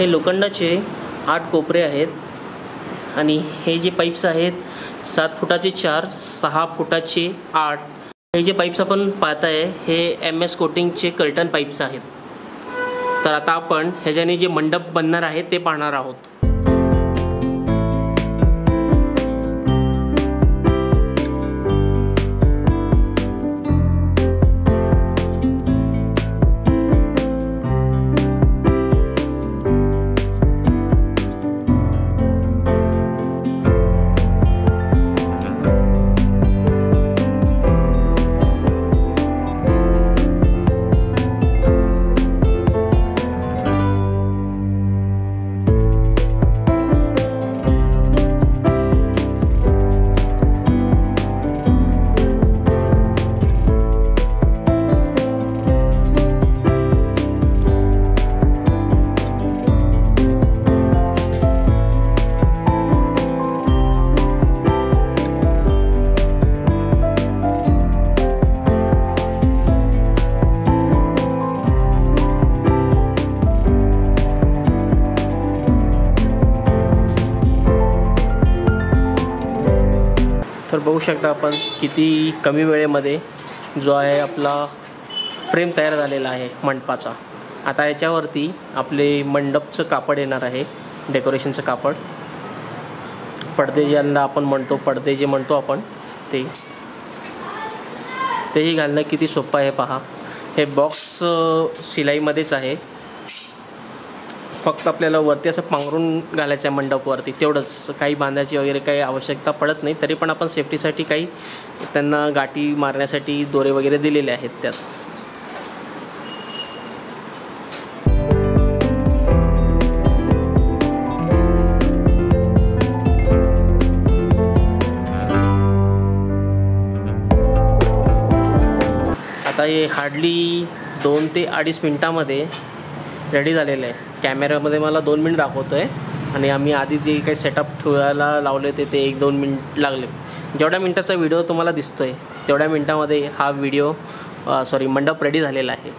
हे लोखंडाचे 8 कोपरे आहेत आणि हे जे पाईप्स आहेत 7 फुटाचे 4, 6 फुटाचे 8. हे जे पाईप्स आपण पाहताय हे MS कोटिंगचे कर्टन पाईप्स आहेत. तर आता आपण ह्याच्याने जे मंडप बनणार आहे ते पाहणार आहोत. तर बघू शकता आपण किती कमी वेळेमध्ये जो आहे आपला फ्रेम तयार झालेला आहे मंडपाचा. आता याच्यावरती आपले मंडपचं कापड येणार आहे, डेकोरेशनचं कापड, पडदे ज्यांना आपण म्हणतो, पडदे जे म्हणतो आपण तेही घालणं किती सोपं आहे पहा. हे बॉक्स शिलाईमध्येच आहे, फक्त आपल्याला वरती असं पांघरून घालायचं आहे मंडपवरती, तेवढंच. काही बांधायची वगैरे काही आवश्यकता पडत नाही. तरी पण आपण सेफ्टीसाठी काही त्यांना गाठी मारण्यासाठी दोरे वगैरे दिलेले आहेत त्यात. आता हे हार्डली 2 ते 2.5 मिनटामध्ये रेडी झालेलं आहे. कॅमेऱ्यामध्ये मला 2 मिनिट दाखवतो आहे आणि आम्ही आधी जे काही सेटअप ठेवायला लावले होते ते 1-2 मिनिट लागले. जेवढ्या मिनटाचा व्हिडिओ तुम्हाला दिसतो आहे तेवढ्या मिनटामध्ये हा मंडप रेडी झालेला आहे.